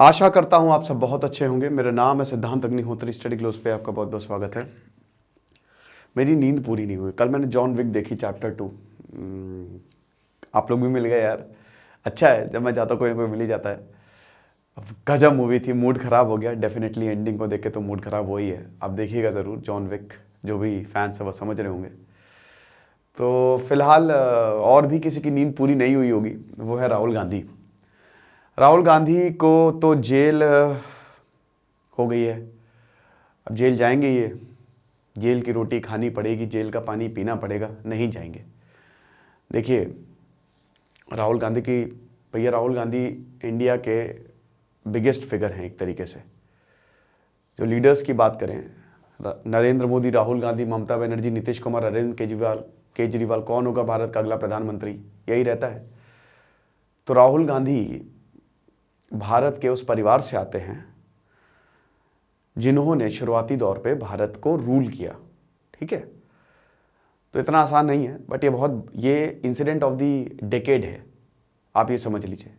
आशा करता हूँ आप सब बहुत अच्छे होंगे। मेरा नाम है सिद्धांत अग्निहोत्री। स्टडी क्लोज पे आपका बहुत बहुत स्वागत है। मेरी नींद पूरी नहीं हुई। कल मैंने जॉन विक देखी चैप्टर 2। आप लोग भी मिल गए यार। अच्छा है जब मैं जाता हूँ कोई ना कोई मिल ही जाता है। अब गजब मूवी थी, मूड ख़राब हो गया। डेफिनेटली एंडिंग को देख के तो मूड ख़राब हो ही है। आप देखिएगा ज़रूर जॉन विक, जो भी फैंस है वो समझ रहे होंगे। तो फिलहाल और भी किसी की नींद पूरी नहीं हुई होगी, वो है राहुल गांधी। राहुल गांधी को तो जेल हो गई है। अब जेल जाएंगे ये, जेल की रोटी खानी पड़ेगी, जेल का पानी पीना पड़ेगा, नहीं जाएंगे। देखिए राहुल गांधी इंडिया के बिगेस्ट फिगर हैं एक तरीके से। जो लीडर्स की बात करें, नरेंद्र मोदी, राहुल गांधी, ममता बनर्जी, नीतीश कुमार, अरविंद केजरीवाल कौन होगा भारत का अगला प्रधानमंत्री, यही रहता है। तो राहुल गांधी भारत के उस परिवार से आते हैं जिन्होंने शुरुआती दौर पे भारत को रूल किया। ठीक है, तो इतना आसान नहीं है, बट ये इंसिडेंट ऑफ द डेकेड है, आप ये समझ लीजिए।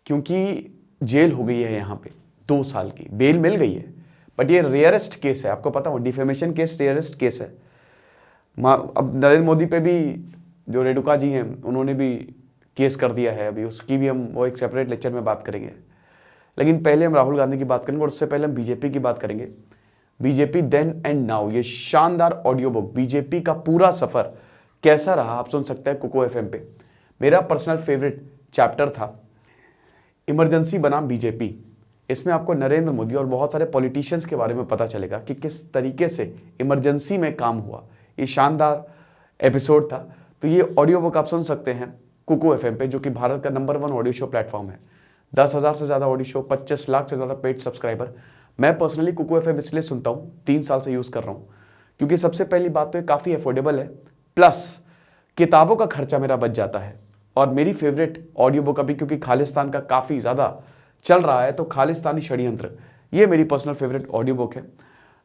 क्योंकि जेल हो गई है यहाँ पे 2 साल की, बेल मिल गई है, बट ये रेयरेस्ट केस है। आपको पता हो डिफेमेशन केस रेयरेस्ट केस है। अब नरेंद्र मोदी पे भी जो रेणुका जी हैं उन्होंने भी केस कर दिया है, अभी उसकी भी हम वो एक सेपरेट लेक्चर में बात करेंगे। लेकिन पहले हम राहुल गांधी की बात करेंगे और उससे पहले हम बीजेपी की बात करेंगे। बीजेपी देन एंड नाउ, ये शानदार ऑडियो बुक बीजेपी का पूरा सफर कैसा रहा आप सुन सकते हैं कुको एफएम पे। मेरा पर्सनल फेवरेट चैप्टर था इमरजेंसी बनाम बीजेपी। इसमें आपको नरेंद्र मोदी और बहुत सारे पॉलिटिशियंस के बारे में पता चलेगा कि किस तरीके से इमरजेंसी में काम हुआ। ये शानदार एपिसोड था। तो ये ऑडियो बुक आप सुन सकते हैं कुको एफएम पे, जो कि भारत का नंबर 1 ऑडियो शो प्लेटफॉर्म है। 10,000 से ज़्यादा ऑडियो शो, 25 लाख से ज़्यादा पेड सब्सक्राइबर। मैं पर्सनली कुको एफएम इसलिए सुनता हूँ, 3 साल से यूज़ कर रहा हूँ, क्योंकि सबसे पहली बात तो ये काफ़ी अफोर्डेबल है, प्लस किताबों का खर्चा मेरा बच जाता है। और मेरी फेवरेट ऑडियो बुक अभी, क्योंकि खालिस्तान का काफ़ी ज़्यादा चल रहा है, तो खालिस्तानी षड्यंत्र, ये मेरी पर्सनल फेवरेट ऑडियो बुक है।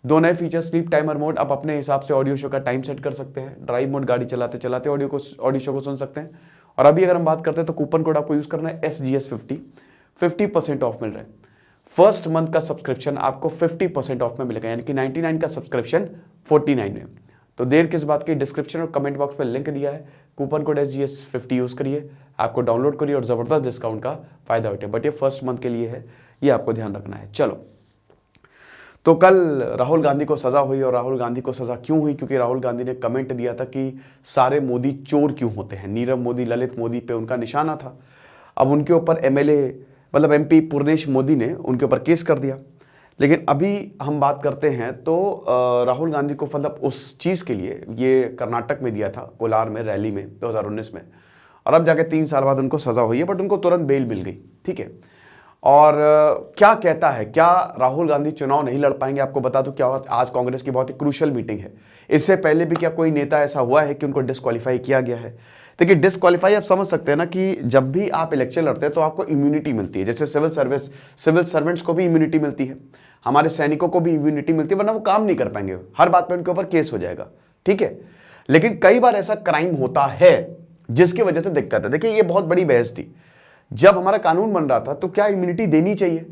2 नए फीचर, स्लीप टाइमर मोड, आप अपने हिसाब से ऑडियो शो का टाइम सेट कर सकते हैं। ड्राइव मोड, गाड़ी चलाते चलाते ऑडियो शो को सुन सकते हैं। और अभी अगर हम बात करते हैं तो कूपन कोड आपको यूज़ करना है SGS50, 50% ऑफ मिल रहा है। फर्स्ट मंथ का सब्सक्रिप्शन आपको 50% ऑफ में मिलेगा, यानी कि 99 का सब्सक्रिप्शन 49 में। तो देर किस बात की, डिस्क्रिप्शन और कमेंट बॉक्स में लिंक दिया है। कूपन कोड SGS50 यूज़ करिए, आपको डाउनलोड करिए और ज़बरदस्त डिस्काउंट का फायदा उठे। बट ये फर्स्ट मंथ के लिए है, ये आपको ध्यान रखना है। चलो, तो कल राहुल गांधी को सज़ा हुई। और राहुल गांधी को सज़ा क्यों हुई? क्योंकि राहुल गांधी ने कमेंट दिया था कि सारे मोदी चोर क्यों होते हैं। नीरव मोदी, ललित मोदी पे उनका निशाना था। अब उनके ऊपर MP पूर्णेश मोदी ने उनके ऊपर केस कर दिया। लेकिन अभी हम बात करते हैं तो राहुल गांधी को मतलब उस चीज़ के लिए, ये कर्नाटक में दिया था, कोलार में, रैली में 2019 में, और अब जाके 3 साल बाद उनको सज़ा हुई है, बट उनको तुरंत बेल मिल गई। ठीक है, और क्या कहता है, क्या राहुल गांधी चुनाव नहीं लड़ पाएंगे? आपको बता दूं क्या हुआ, आज कांग्रेस की बहुत ही क्रूशियल मीटिंग है। इससे पहले भी क्या कोई नेता ऐसा हुआ है कि उनको डिस्क्वालीफाई किया गया है? देखिए, डिस्क्वालीफाई आप समझ सकते हैं ना, कि जब भी आप इलेक्शन लड़ते हैं तो आपको इम्यूनिटी मिलती है। जैसे सिविल सर्वेंट्स को भी इम्यूनिटी मिलती है, हमारे सैनिकों को भी इम्यूनिटी मिलती है, वरना वो काम नहीं कर पाएंगे, हर बात पर उनके ऊपर केस हो जाएगा। ठीक है, लेकिन कई बार ऐसा क्राइम होता है जिसकी वजह से दिक्कत है। देखिए, ये बहुत बड़ी बहस थी जब हमारा कानून बन रहा था, तो क्या इम्यूनिटी देनी चाहिए?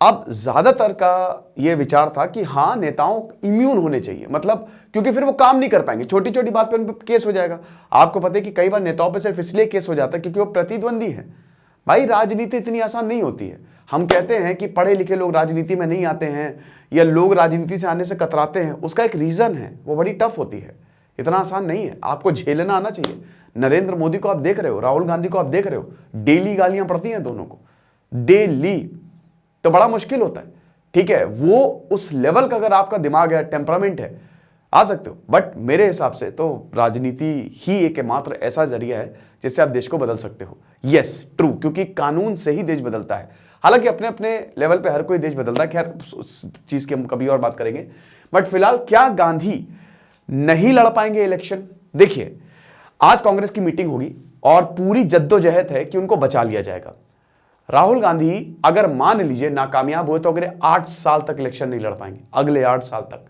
अब ज्यादातर का यह विचार था कि हाँ, नेताओं इम्यून होने चाहिए, मतलब क्योंकि फिर वो काम नहीं कर पाएंगे, छोटी छोटी बात पे उन पर केस हो जाएगा। आपको पता है कि कई बार नेताओं पे सिर्फ इसलिए केस हो जाता है क्योंकि वो प्रतिद्वंदी है। भाई, राजनीति इतनी आसान नहीं होती है। हम कहते हैं कि पढ़े लिखे लोग राजनीति में नहीं आते हैं, या लोग राजनीति से आने से कतराते हैं, उसका एक रीजन है, वो बड़ी टफ होती है। इतना आसान नहीं है, आपको झेलना आना चाहिए। नरेंद्र मोदी को आप देख रहे हो, राहुल गांधी को आप देख रहे हो, डेली गालियां पड़ती हैं दोनों को, डेली। तो बड़ा मुश्किल होता है। ठीक है, वो उस लेवल का अगर आपका दिमाग है, टेम्परामेंट है, आ सकते हो। बट मेरे हिसाब से तो राजनीति ही एकमात्र ऐसा जरिया है जिससे आप देश को बदल सकते हो। यस, ट्रू, क्योंकि कानून से ही देश बदलता है। हालांकि अपने अपने लेवल पे हर कोई देश बदल रहा है, खैर उस चीज की हम कभी और बात करेंगे। बट फिलहाल क्या गांधी नहीं लड़ पाएंगे इलेक्शन? देखिए, आज कांग्रेस की मीटिंग होगी और पूरी जद्दोजहद है कि उनको बचा लिया जाएगा। राहुल गांधी अगर मान लीजिए नाकामयाब हुए तो अगले 8 साल तक इलेक्शन नहीं लड़ पाएंगे, अगले 8 साल तक।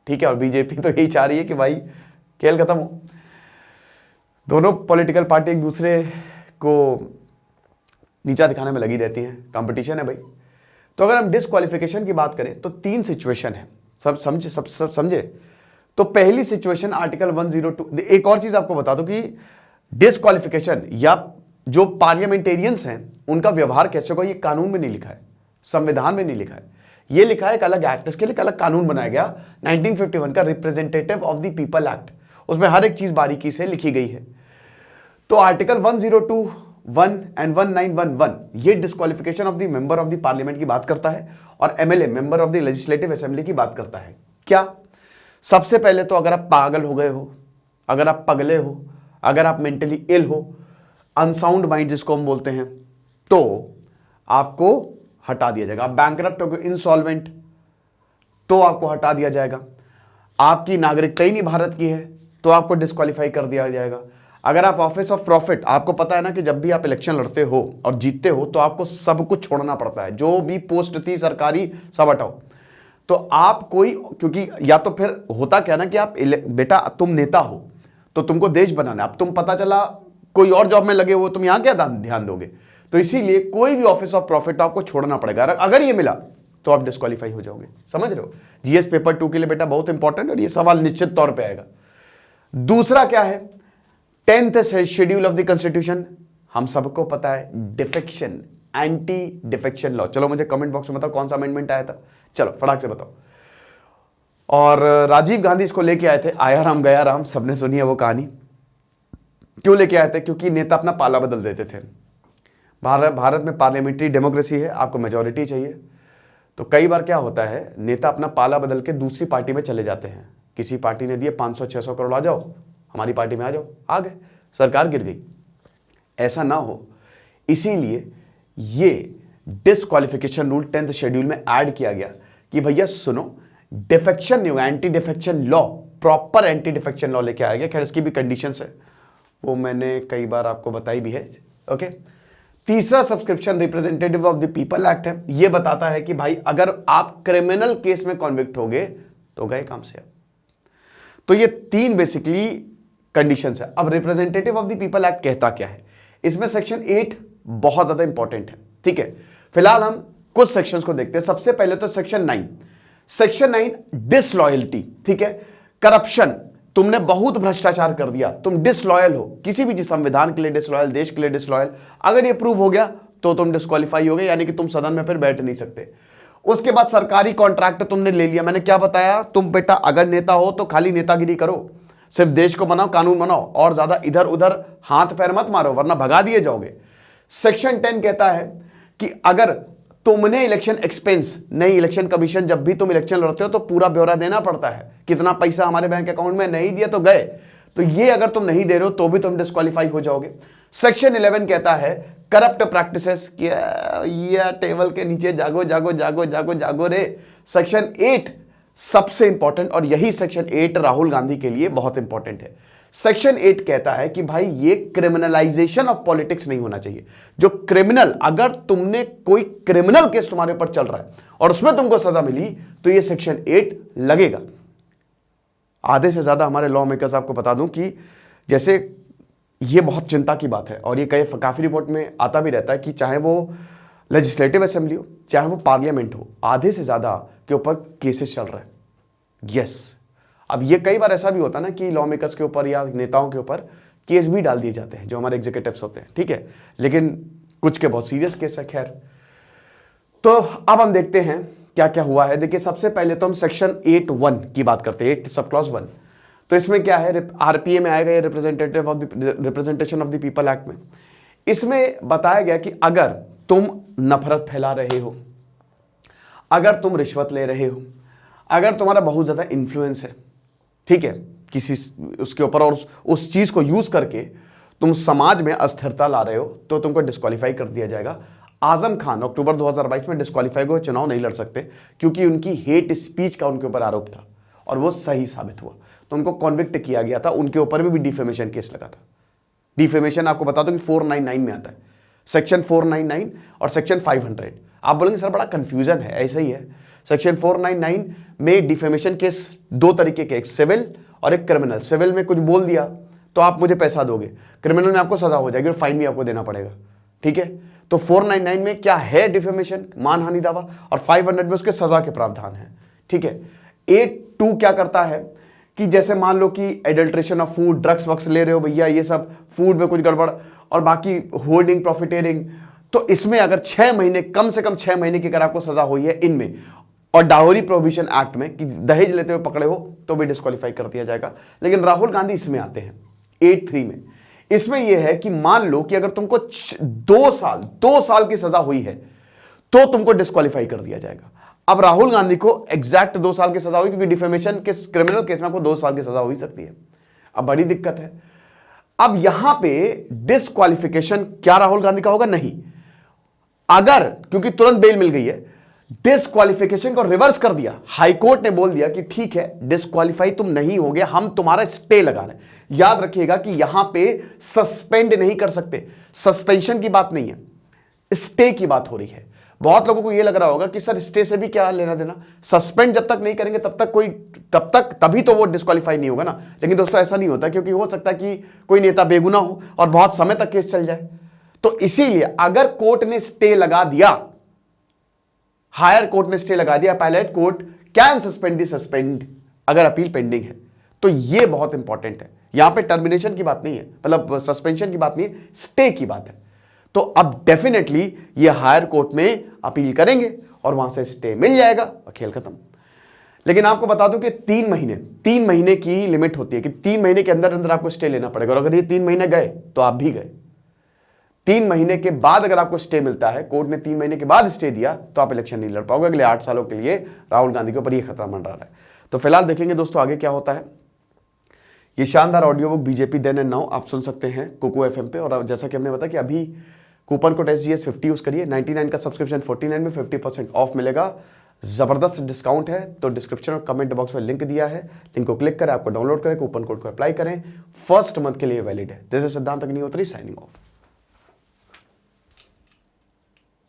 ठीक है, और बीजेपी तो यही चाह रही है कि भाई खेल खत्म हो। दोनों पॉलिटिकल पार्टी एक दूसरे को नीचा दिखाने में लगी रहती हैं, कंपटीशन है भाई। तो अगर हम डिस्क्वालिफिकेशन की बात करें तो 3 सिचुएशन है, सब समझे। तो पहली सिचुएशन आर्टिकल 102। एक और चीज आपको बता दूं कि डिस्क्वालिफिकेशन या जो पार्लियामेंटेरियंस हैं उनका व्यवहार कैसे होगा, ये कानून में नहीं लिखा है, संविधान में नहीं लिखा है, ये लिखा है एक अलग एक्ट। इसके लिए एक अलग कानून बनाया गया 1951 का representative of the people act, उसमें हर एक चीज बारीकी से लिखी गई है। तो आर्टिकल 102(1) एंड 1911 ये disqualification of the member of the parliament की बात करता है, और MLA member of the legislative assembly की बात करता है। क्या? सबसे पहले तो अगर आप पागल हो गए हो, अगर आप पगले हो, अगर आप मेंटली इल हो, अनसाउंड माइंड जिसको हम बोलते हैं, तो आपको हटा दिया जाएगा। आप बैंकरप्ट हो गए, इंसॉल्वेंट, तो आपको हटा दिया जाएगा। आपकी नागरिकता ही नहीं भारत की है तो आपको डिस्क्वालीफाई कर दिया जाएगा। अगर आप ऑफिस ऑफ प्रॉफिट, आपको पता है ना कि जब भी आप इलेक्शन लड़ते हो और जीतते हो तो आपको सब कुछ छोड़ना पड़ता है, जो भी पोस्ट थी सरकारी सब हटाओ। तो आप कोई, क्योंकि या तो फिर होता क्या ना कि आप बेटा तुम नेता हो तो तुमको देश बनाना, अब तुम पता चला कोई और जॉब में लगे हो, तुम यहां क्या ध्यान दोगे? तो इसीलिए कोई भी ऑफिस ऑफ प्रॉफिट आपको छोड़ना पड़ेगा। अगर ये मिला तो आप डिस्क्वालीफाई हो जाओगे, समझ रहे हो? जीएस पेपर 2 के लिए बेटा बहुत इंपॉर्टेंट, और ये सवाल निश्चित तौर पे आएगा। दूसरा क्या है? 10th schedule of the constitution, हम सबको पता है, डिफेक्शन, एंटी डिफेक्शन लॉ। चलो मुझे कमेंट बॉक्स में बताओ कौन सा अमेंडमेंट आया था, चलो फटाक से बताओ। और राजीव गांधी इसको लेके आए थे, आया राम गया राम, सबने सुनी है वो कहानी। क्यों लेके आए थे? क्योंकि नेता अपना पाला बदल देते थे। भारत में पार्लियामेंट्री डेमोक्रेसी है, आपको मेजॉरिटी चाहिए, तो कई बार क्या होता है, नेता अपना पाला बदल के दूसरी पार्टी में चले जाते हैं। किसी पार्टी ने दिए 500-600 करोड़, आ जाओ हमारी पार्टी में, आ जाओ, आ गए, सरकार गिर गई। ऐसा ना हो, इसीलिए ये डिस्क्वालिफिकेशन रूल 10th शेड्यूल में ऐड किया गया कि भैया सुनो, डिफेक्शन नहीं होगा, anti defection law, proper anti defection law लेके आया गया। खैर इसकी भी कंडीशंस है, वो मैंने कई बार आपको बताई भी है। ओके, तीसरा subscription representative of the people act है। ये बताता है कि भाई अगर आप क्रिमिनल केस में कॉन्विक्ट हो गए तो गए काम से। तो ये 3 बेसिकली कंडीशंस है। अब representative of the people act कहता क्या है? इसमें सेक्शन 8 बहुत ज्यादा इंपॉर्टेंट है, ठीक है। फिलहाल हम कुछ सेक्शंस को देखते हैं। सबसे पहले तो सेक्शन 9, सेक्शन 9 डिसलॉयल्टी, ठीक है, करप्शन, तुमने बहुत भ्रष्टाचार कर दिया, तुम डिसलॉयल हो, किसी भी संविधान के लिए डिसलॉयल, देश के लिए डिसलॉयल, अगर ये प्रूव हो गया तो तुम डिस्क्वालीफाई हो गए, यानी कि तुम सदन में फिर बैठ नहीं सकते। उसके बाद सरकारी कॉन्ट्रैक्ट तुमने ले लिया, मैंने क्या बताया, तुम बेटा अगर नेता हो तो खाली नेतागिरी करो, सिर्फ देश को बनाओ, कानून बनाओ, और ज्यादा इधर उधर हाथ पैर मत मारो वरना भगा दिए जाओगे। सेक्शन 10 कहता है कि अगर तुमने इलेक्शन एक्सपेंस, नहीं, इलेक्शन कमीशन जब भी तुम इलेक्शन लड़ते हो तो पूरा ब्यौरा देना पड़ता है, कितना पैसा हमारे बैंक अकाउंट में, नहीं दिया तो गए, तो ये अगर तुम नहीं दे रहे हो तो भी तुम डिस्क्वालीफाई हो जाओगे। सेक्शन 11 कहता है करप्ट प्रैक्टिसेस, ये टेबल के नीचे जागो जागो जागो जागो जागो रे। सेक्शन 8 सबसे इंपॉर्टेंट, और यही सेक्शन 8 राहुल गांधी के लिए बहुत इंपॉर्टेंट है। सेक्शन 8 कहता है कि भाई ये क्रिमिनलाइजेशन ऑफ पॉलिटिक्स नहीं होना चाहिए। जो क्रिमिनल, अगर तुमने कोई क्रिमिनल केस तुम्हारे ऊपर चल रहा है और उसमें तुमको सजा मिली तो ये सेक्शन 8 लगेगा। आधे से ज्यादा हमारे लॉ मेकर्स, आपको बता दूं कि जैसे ये बहुत चिंता की बात है, और ये काफी रिपोर्ट में आता भी रहता है कि चाहे वो लेजिस्लेटिव असेंबली हो चाहे वो पार्लियामेंट हो, आधे से ज्यादा के ऊपर केसेस चल रहे हैं। यस, अब ये कई बार ऐसा भी होता है ना कि लॉ मेकर्स के ऊपर या नेताओं के ऊपर केस भी डाल दिए जाते हैं, जो हमारे एग्जीक्यूटिव्स होते हैं, ठीक है, लेकिन कुछ के बहुत सीरियस केस है। खैर, तो अब हम देखते हैं क्या क्या हुआ है। देखिए, सबसे पहले तो हम सेक्शन 8(1) की बात करते हैं, 8 सब क्लॉज 1। तो इसमें क्या है, आरपीए में आएगा, ये representative of the representation of the people act में। इसमें बताया गया कि अगर तुम नफरत फैला रहे हो, अगर तुम रिश्वत ले रहे हो, अगर तुम्हारा बहुत ज्यादा इन्फ्लुएंस है, ठीक है, किसी उसके ऊपर, और उस चीज को यूज करके तुम समाज में अस्थिरता ला रहे हो, तो तुमको डिस्क्वालीफाई कर दिया जाएगा। आजम खान अक्टूबर 2022 में डिस्क्वालीफाई हुए, चुनाव नहीं लड़ सकते क्योंकि उनकी हेट स्पीच का उनके ऊपर आरोप था और वो सही साबित हुआ, तो उनको कॉन्विक्ट किया गया था। उनके ऊपर भी डिफेमेशन केस लगा था। डिफेमेशन आपको बता दो कि 499 में आता है, सेक्शन 499 और सेक्शन 500। आप बोलेंगे सर बड़ा कंफ्यूजन है, ऐसा ही है। सेक्शन 499 में डिफेमेशन केस 2 तरीके के, एक सिविल और एक क्रिमिनल। सिविल में कुछ बोल दिया तो आप मुझे पैसा दोगे, क्रिमिनल में आपको सजा हो जाएगी और फाइन भी आपको देना पड़ेगा, ठीक है। तो 499 में क्या है? डिफेमेशन, मानहानि दावा, और 500 में उसके सजा के प्रावधान है। ठीक है। 8(2) क्या करता है कि जैसे मान लो कि adulteration of food, drugs works ले रहे हो भैया, ये सब फूड में कुछ गड़बड़, और बाकी होर्डिंग, प्रॉफिटेरिंग, तो इसमें अगर 6 महीने, कम से कम 6 महीने की अगर आपको सजा हुई है इनमें, और डाउरी प्रोहिबिशन एक्ट में कि दहेज लेते हुए पकड़े हो तो भी डिस्क्वालीफाई कर दिया जाएगा। लेकिन राहुल गांधी इसमें आते हैं 8(3) में। इसमें यह है कि मान लो कि अगर तुमको 2 साल की सजा हुई है तो तुमको डिस्क्वालीफाई कर दिया जाएगा। अब राहुल गांधी को एग्जैक्ट 2 साल की सजा हुई, क्योंकि डिफेमेशन के क्रिमिनल केस में आपको 2 साल की सजा हो ही सकती है। अब बड़ी दिक्कत है, अब यहां पे डिस्क्वालिफिकेशन क्या राहुल गांधी का होगा? नहीं। अगर, क्योंकि तुरंत बेल मिल गई है, डिस्क्वालिफिकेशन को रिवर्स कर दिया, हाईकोर्ट ने बोल दिया कि ठीक है डिस्क्वालीफाई तुम नहीं होगे, हम तुम्हारा स्टे लगा रहे हैं। याद रखिएगा कि यहां पे सस्पेंड नहीं कर सकते, सस्पेंशन की बात नहीं है, स्टे की बात हो रही है। बहुत लोगों को यह लग रहा होगा कि सर स्टे से भी क्या लेना देना, सस्पेंड जब तक नहीं करेंगे तभी तो वो डिस्क्वालीफाई नहीं होगा ना। लेकिन दोस्तों ऐसा नहीं होता, क्योंकि हो सकता है कि कोई नेता बेगुनाह हो और बहुत समय तक केस चल जाए। तो इसीलिए अगर कोर्ट ने स्टे लगा दिया, हायर कोर्ट ने स्टे लगा दिया, appellate court can suspend the suspend अगर अपील पेंडिंग है। तो यह बहुत इंपॉर्टेंट है, यहां पे टर्मिनेशन की बात नहीं है, मतलब सस्पेंशन की बात नहीं है, स्टे की बात है। तो अब डेफिनेटली ये हायर कोर्ट में अपील करेंगे और वहां से स्टे मिल जाएगा और खेल खत्म। लेकिन आपको बता दूं कि 3 महीने की लिमिट होती है कि 3 महीने के अंदर अंदर आपको स्टे लेना पड़ेगा, और अगर ये 3 महीने गए तो आप भी गए। 3 महीने के बाद अगर आपको स्टे मिलता है, कोर्ट ने 3 महीने के बाद स्टे दिया, तो आप इलेक्शन नहीं लड़ पाओगे। अगले 8 सालों के लिए राहुल गांधी के ऊपर यह खतरा मंडरा रहा है। तो फिलहाल देखेंगे दोस्तों आगे क्या होता है। ये शानदार audio book BJP then and now आप सुन सकते हैं कुकू FM पे। और जैसा कि हमने बताया कि अभी कूपन कोड SGS50 यूज करिए, 99 का सब्सक्रिप्शन 49 में 50% ऑफ मिलेगा, जबरदस्त डिस्काउंट है। तो डिस्क्रिप्शन और कमेंट बॉक्स में लिंक दिया है, लिंक को क्लिक करें, आपको डाउनलोड करें, कूपन कोड को अप्लाई करें, फर्स्ट मंथ के लिए वैलिड है। दिस इज सिद्धांत अग्निहोत्री साइनिंग ऑफ।